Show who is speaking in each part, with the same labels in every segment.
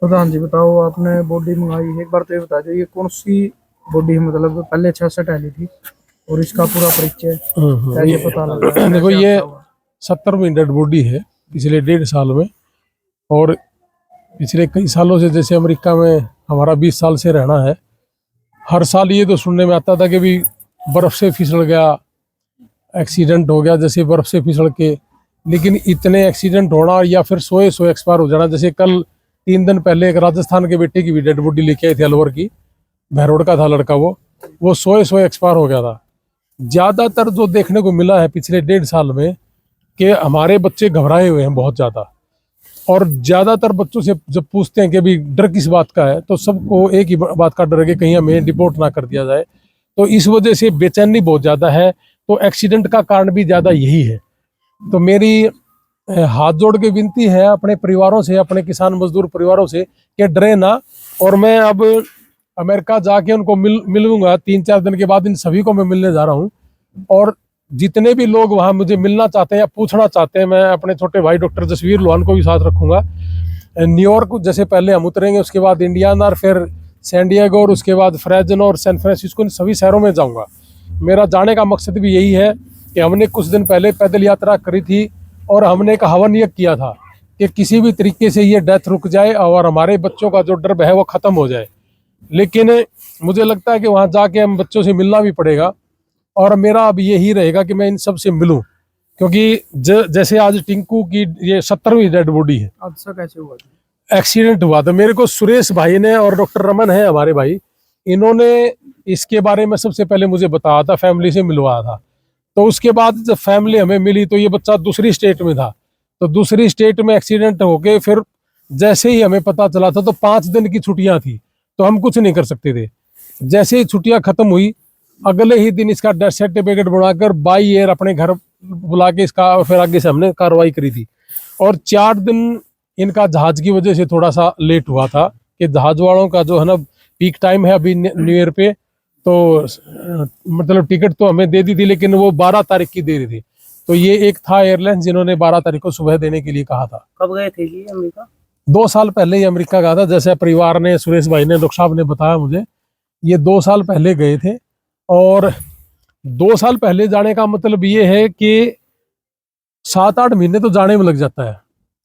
Speaker 1: प्रधान जी बताओ, आपने बॉडी मंगाई, एक बार तो ये बता दो ये कौन सी बॉडी है, मतलब पहले 66 आली थी और इसका पूरा परिचय कैसे पता लगा,
Speaker 2: देखो,
Speaker 1: कैसे
Speaker 2: ये
Speaker 1: हादसा हुआ।
Speaker 2: 70वीं डेड बॉडी है पिछले 1.5 साल में। और पिछले कई सालों से, जैसे अमेरिका में हमारा 20 साल से रहना है, हर साल ये तो सुनने में आता था कि भी बर्फ से फिसल गया, एक्सीडेंट हो गया जैसे बर्फ से फिसल के। लेकिन इतने एक्सीडेंट होना या फिर सोए सोए एक्सपायर हो जाना, जैसे कल 3 दिन पहले एक राजस्थान के बेटे की भी डेड बॉडी लेके आए थे अलवर की, बहरोड का था लड़का। वो सोए सोए एक्सपायर हो गया था। ज्यादातर जो देखने को मिला है पिछले 1.5 साल में कि हमारे बच्चे घबराए हुए हैं बहुत ज्यादा। और ज्यादातर बच्चों से जब पूछते हैं कि भी डर किस बात का है, तो सबको एक ही बात का डर है कि कहीं हमें डिपोर्ट ना कर दिया जाए। तो इस वजह से बेचैनी बहुत ज्यादा है। तो एक्सीडेंट का कारण भी ज्यादा यही है। तो मेरी हाथ जोड़ के विनती है अपने परिवारों से, अपने किसान मजदूर परिवारों से, कि डरे ना। और मैं अब अमेरिका जाके उनको मिलूंगा 3-4 दिन के बाद। इन सभी को मैं मिलने जा रहा हूँ। और जितने भी लोग वहां मुझे मिलना चाहते हैं या पूछना चाहते हैं, मैं अपने छोटे भाई डॉक्टर जसवीर लोहान को भी साथ रखूंगा। न्यूयॉर्क जैसे पहले हम उतरेंगे, उसके बाद इंडियाना, और फिर सैन डिएगो, और उसके बाद फ्रेजनो और सैन फ्रांसिस्को, इन सभी शहरों में जाऊंगा। मेरा जाने का मकसद भी यही है कि हमने कुछ दिन पहले पैदल यात्रा करी थी और हमने एक हवन यज्ञ किया था कि किसी भी तरीके से ये डेथ रुक जाए और हमारे बच्चों का जो डर है वो खत्म हो जाए। लेकिन मुझे लगता है कि वहां जाके हम बच्चों से मिलना भी पड़ेगा। और मेरा अब यही रहेगा कि मैं इन सब से मिलूं, क्योंकि जैसे आज टिंकू की ये 70वीं डेड बॉडी है।
Speaker 1: हादसा कैसे हुआ था?
Speaker 2: एक्सीडेंट हुआ था। मेरे को सुरेश भाई ने और डॉक्टर रमन है हमारे भाई, इन्होंने इसके बारे में सबसे पहले मुझे बताया था, फैमिली से मिलवाया था। तो उसके बाद जब फैमिली हमें मिली तो ये बच्चा दूसरी स्टेट में था। तो दूसरी स्टेट में एक्सीडेंट होके फिर जैसे ही हमें पता चला था तो 5 दिन की छुट्टियां थी, तो हम कुछ नहीं कर सकते थे। जैसे ही छुट्टियां खत्म हुई, अगले ही दिन इसका डेथ सर्टिफिकेट बनाकर बाई एयर अपने घर बुला के इसका फिर आगे से हमने कार्रवाई करी थी। और 4 दिन इनका जहाज की वजह से थोड़ा सा लेट हुआ था कि जहाज वालों का जो है ना पीक टाइम है अभी न्यू ईयर पे। तो मतलब टिकट तो हमें दे दी थी, लेकिन वो 12 तारीख की दे रही थी। तो ये एक था एयरलाइंस जिन्होंने 12 तारीख को सुबह देने के लिए कहा था।
Speaker 1: कब गए थे जी अमेरिका?
Speaker 2: 2 साल पहले ही अमेरिका गया था, जैसे परिवार ने, सुरेश भाई ने, डॉक्टर साहब ने बताया मुझे। ये 2 साल पहले गए थे। और 2 साल पहले जाने का मतलब ये है कि 7-8 महीने तो जाने में लग जाता है।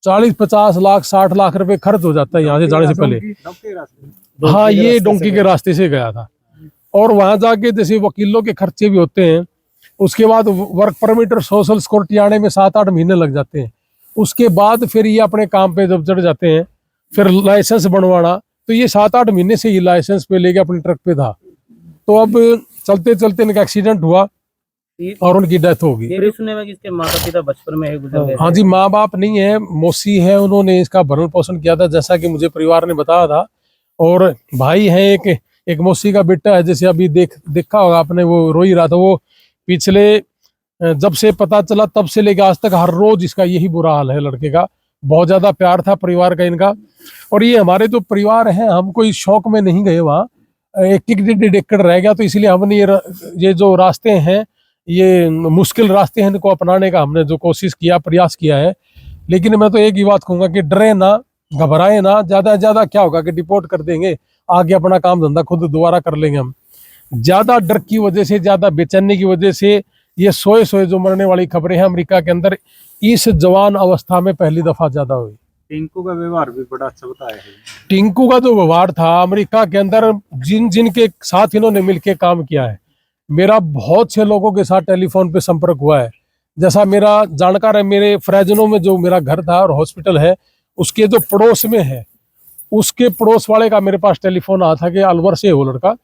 Speaker 2: 40-50 लाख 60 लाख रुपए खर्च हो जाता है यहाँ से जाने से पहले। हाँ, ये डोंकी के रास्ते से गया था। और वहां जाके जैसे वकीलों के खर्चे भी होते हैं, उसके बाद वर्क परमिट और सोशल सिक्योरिटी आने में 7-8 महीने लग जाते हैं। उसके बाद फिर ये अपने काम पे जब चढ़ जाते हैं, फिर लाइसेंस बनवाना, तो ये 7-8 महीने से ये लाइसेंस पे लेके अपने ट्रक पे था। तो अब चलते चलते इनका एक्सीडेंट हुआ और उनकी डेथ हो गई।
Speaker 1: ये भी सुनने में कि इसके माता पिता बचपन में ही गुजर गए
Speaker 2: हाँ
Speaker 1: थे।
Speaker 2: जी, माँ बाप नहीं है, मौसी है, उन्होंने इसका भरण पोषण किया था जैसा कि मुझे परिवार ने बताया था। और भाई है एक एक मौसी का बेटा है, जैसे अभी देखा होगा आपने, वो रो ही रहा था। वो पिछले जब से पता चला तब से लेकर आज तक हर रोज इसका यही बुरा हाल है लड़के का। बहुत ज्यादा प्यार था परिवार का इनका। और ये हमारे जो परिवार है, हम कोई शौक में नहीं गए वहाँ। एक एक 1.5 एकड़ रह गया, तो इसलिए हमने ये जो रास्ते हैं, ये मुश्किल रास्ते हैं, इनको अपनाने का हमने जो कोशिश किया, प्रयास किया है। लेकिन मैं तो एक ही बात कहूंगा कि डरे ना, घबराए ना। ज्यादा से ज्यादा क्या होगा कि डिपोर्ट कर देंगे, आगे अपना काम धंधा खुद दोबारा कर लेंगे हम। ज्यादा डर की वजह से, ज्यादा बेचैनी की वजह से ये सोए सोए जो मरने वाली खबरें हैं अमेरिका के अंदर, इस जवान अवस्था में पहली दफा ज्यादा हुई।
Speaker 1: टिंकू का व्यवहार भी बड़ा अच्छा बताया है।
Speaker 2: टिंकू का जो व्यवहार था अमेरिका के अंदर, जिन जिन के साथ इन्होंने मिलकर काम किया है, मेरा बहुत से लोगों के साथ टेलीफोन पे संपर्क हुआ है। जैसा मेरा जानकार है, मेरे फ्रेजनो में जो मेरा घर था और हॉस्पिटल है, उसके जो पड़ोस में है, उसके पड़ोस वाले का मेरे पास टेलीफोन आया था कि अलवर से वो लड़का,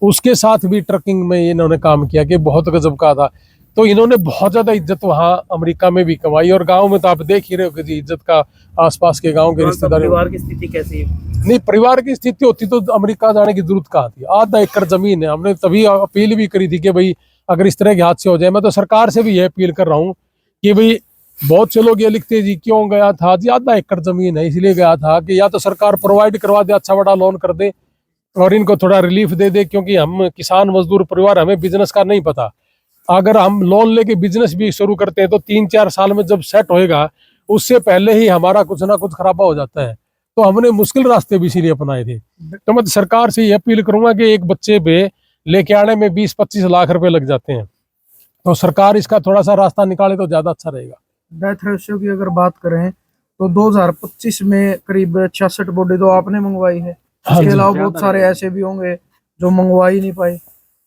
Speaker 2: उसके साथ भी ट्रकिंग में इन्होंने काम किया कि बहुत गजब का था। तो इन्होंने बहुत ज्यादा इज्जत वहाँ अमेरिका में भी कमाई। और गांव में तो आप देख ही रहे हो कि जी इज्जत का आसपास के गांव के रिश्तेदार।
Speaker 1: परिवार की स्थिति कैसी है?
Speaker 2: नहीं, परिवार की स्थिति होती तो अमेरिका जाने की जरूरत कहाँ थी। आधा एकड़ जमीन है। हमने तभी अपील भी करी थी कि भाई अगर इस तरह के हादसे हो जाए, मैं तो सरकार से भी यह अपील कर रहा हूँ कि भाई बहुत से लोग ये लिखते जी क्यों गया था जी, आधा एकड़ जमीन है इसलिए गया था, कि या तो सरकार प्रोवाइड करवा दे, अच्छा बड़ा लोन कर दे और इनको थोड़ा रिलीफ दे दे। क्योंकि हम किसान मजदूर परिवार, हमें बिजनेस का नहीं पता। अगर हम लोन लेके बिजनेस भी शुरू करते हैं तो 3-4 साल में जब सेट होएगा, उससे पहले ही हमारा कुछ ना कुछ खराबा हो जाता है। तो हमने मुश्किल रास्ते भी इसीलिए अपनाए थे। तो मैं सरकार से ये अपील करूंगा कि एक बच्चे पे लेके आने में 20-25 लाख रुपए लग जाते हैं, तो सरकार इसका थोड़ा सा रास्ता निकाले तो ज्यादा अच्छा रहेगा।
Speaker 1: डेथ रेशियो की अगर बात करें तो 2025 में करीब 66 बॉडी तो आपने मंगवाई है।
Speaker 2: हाँ
Speaker 1: इसके
Speaker 2: जी।
Speaker 1: अलावा बहुत सारे ऐसे भी होंगे जो मंगवा ही नहीं पाए।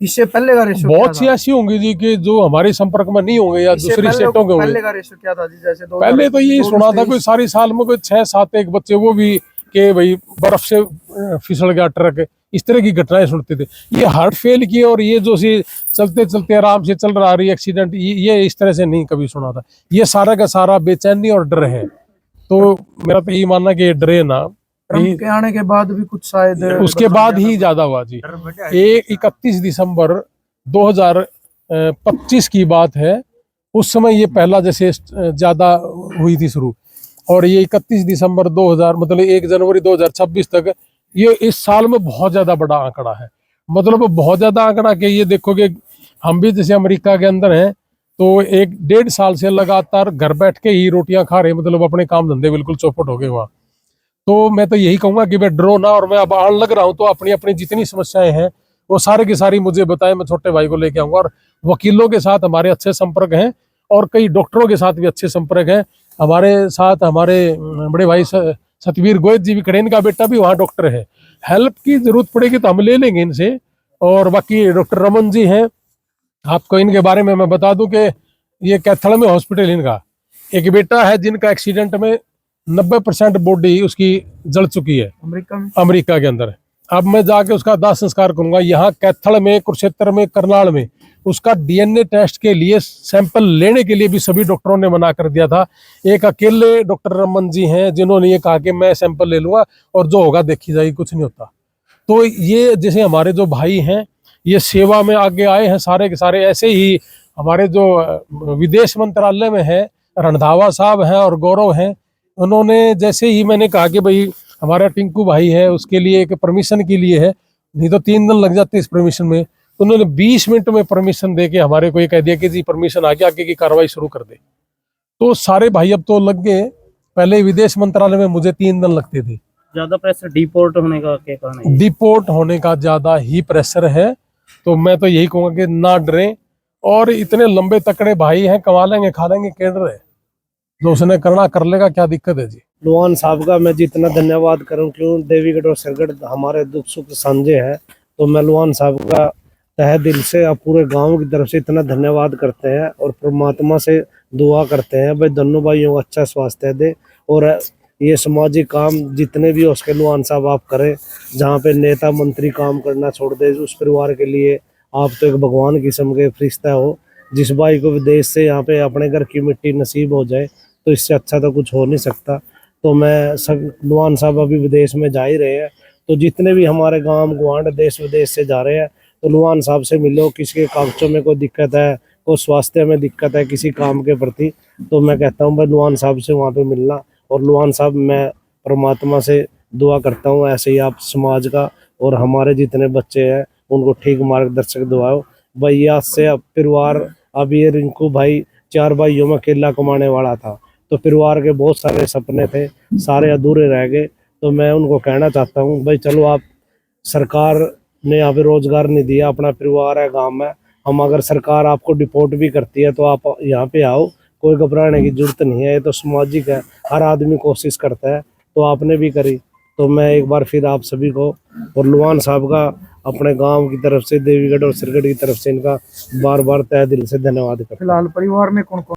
Speaker 1: इससे पहले का रेशियो
Speaker 2: बहुत सी ऐसी होंगी जी कि जो हमारे संपर्क में नहीं होंगे या दूसरी स्टेटों के होंगे।
Speaker 1: पहले का रेशियो क्या था जी? जैसे
Speaker 2: पहले तो यही सुना था कोई सारी साल में कोई 6-7 एक बच्चे, वो भी के भाई बर्फ से फिसल गया ट्रक, इस तरह की घटनाएं सुनते थे। ये हार्ट फेल की और ये जो सी चलते चलते आराम से चल रहा है एक्सीडेंट, ये इस तरह से नहीं कभी सुना था। ये सारा का सारा बेचैनी और डर है। तो मेरा तो यही मानना कि ये डरे ना,
Speaker 1: ट्रम्प के आने के बाद भी कुछ शायद
Speaker 2: उसके बाद ही ज्यादा हुआ जी। 31 दिसंबर 2025 की बात है, उस समय ये पहला जैसे ज्यादा हुई थी शुरू, और ये 31 दिसंबर 2000 मतलब 1 जनवरी 2026 तक ये इस साल में बहुत ज्यादा बड़ा आंकड़ा है। मतलब बहुत ज्यादा आंकड़ा के ये देखो कि हम भी जैसे अमेरिका के अंदर हैं तो 1-1.5 साल से लगातार घर बैठ के ही रोटियां खा रहे हैं, मतलब अपने काम धंधे बिल्कुल चौपट हो गए वहाँ। तो मैं तो यही कहूंगा कि मैं डरो ना, और मैं अब आने लग रहा हूँ तो अपनी अपनी जितनी समस्याएं हैं वो सारे की सारी मुझे बताएं, मैं छोटे भाई को लेके आऊंगा। और वकीलों के साथ हमारे अच्छे संपर्क हैं और कई डॉक्टरों के साथ भी अच्छे संपर्क हैं। हमारे साथ हमारे बड़े भाई सतवीर गोयत जी भी खड़े, इनका बेटा भी वहाँ डॉक्टर है। हेल्प की जरूरत पड़ेगी तो हम ले लेंगे इनसे। और बाकी डॉक्टर रमन जी हैं, आपको इनके बारे में मैं बता दूं कि ये कैथल में हॉस्पिटल, इनका एक बेटा है जिनका एक्सीडेंट में 90% बॉडी उसकी जल चुकी है अमेरिका के अंदर। अब मैं जाके उसका दाह संस्कार करूंगा यहाँ कैथल में, कुरुक्षेत्र में, करनाल में। उसका डीएनए टेस्ट के लिए सैंपल लेने के लिए भी सभी डॉक्टरों ने मना कर दिया था। एक अकेले डॉक्टर रमन जी हैं जिन्होंने ये कहा कि मैं सैंपल ले लूंगा और जो होगा देखी जाएगी, कुछ नहीं होता। तो ये जैसे हमारे जो भाई हैं ये सेवा में आगे आए हैं सारे के सारे। ऐसे ही हमारे जो विदेश मंत्रालय में है रणधावा साहब हैं और गौरव हैं, उन्होंने जैसे ही मैंने कहा कि भाई हमारा टिंकू भाई है उसके लिए एक परमिशन के लिए है, नहीं तो 3 दिन लग जाते इस परमिशन में, तो उन्होंने 20 मिनट में परमिशन दे के हमारे को ये कह दिया कि जी परमिशन आ गया, आगे की कार्रवाई शुरू कर दे। तो सारे भाई अब तो लग गए, पहले विदेश मंत्रालय में मुझे 3 दिन लगते थे।
Speaker 3: ज्यादा प्रेशर डिपोर्ट होने का क्या कारण है?
Speaker 2: डिपोर्ट होने का ज्यादा ही प्रेशर है। तो मैं तो यही कहूंगा कि ना डरें, और इतने लंबे तकड़े भाई हैं, कमा लेंगे खा लेंगे, केड़ रहे जो उसने करना कर लेगा, क्या दिक्कत है जी।
Speaker 4: लुआन साहब का मैं जितना धन्यवाद करूं, क्यों देवीगढ़ और सरगढ़ हमारे दुख सुख साझे हैं, तो मैं लुआन साहब का तहे दिल से और पूरे गांव की तरफ से इतना धन्यवाद करते हैं और परमात्मा से दुआ करते हैं भाई दोनों भाइयों को अच्छा स्वास्थ्य दे। और ये सामाजिक काम जितने भी हो उसके लुआन साहब आप करें, जहाँ पे नेता मंत्री काम करना छोड़ दे, उस परिवार के लिए आप तो एक भगवान किस्म के फरिश्ता हो। जिस भाई को विदेश से यहाँ पे अपने घर की मिट्टी नसीब हो जाए तो इससे अच्छा तो कुछ हो नहीं सकता। तो मैं सब लुआन साहब अभी विदेश में जा ही रहे हैं, तो जितने भी हमारे गांव गुआंढ देश विदेश से जा रहे हैं तो लुआन साहब से मिलो। किसी के कागजों में कोई दिक्कत है, कोई स्वास्थ्य में दिक्कत है किसी काम के प्रति, तो मैं कहता हूँ भाई लुआन साहब से वहाँ पे मिलना। और लुआन साहब मैं परमात्मा से दुआ करता हूँ ऐसे ही आप समाज का और हमारे जितने बच्चे हैं उनको ठीक मार्गदर्शक दुआओ भाई। आज से परिवार, अब ये रिंकू भाई 4 भाइयों में अकेला कमाने वाला था, तो परिवार के बहुत सारे सपने थे, सारे अधूरे रह गए। तो मैं उनको कहना चाहता हूँ भाई चलो, आप सरकार ने यहाँ पे रोजगार नहीं दिया, अपना परिवार है गांव में, हम अगर सरकार आपको डिपोर्ट भी करती है तो आप यहाँ पे आओ, कोई घबराने की जरूरत नहीं है। ये तो सामाजिक है, हर आदमी कोशिश करता है, तो आपने भी करी। तो मैं एक बार फिर आप सभी को और लुआन साहब का अपने गांव की तरफ से, देवीगढ़ और सरगढ़ की तरफ से इनका बार बार तहे दिल से धन्यवाद करता हूं।
Speaker 1: फिलहाल परिवार में कौन कौन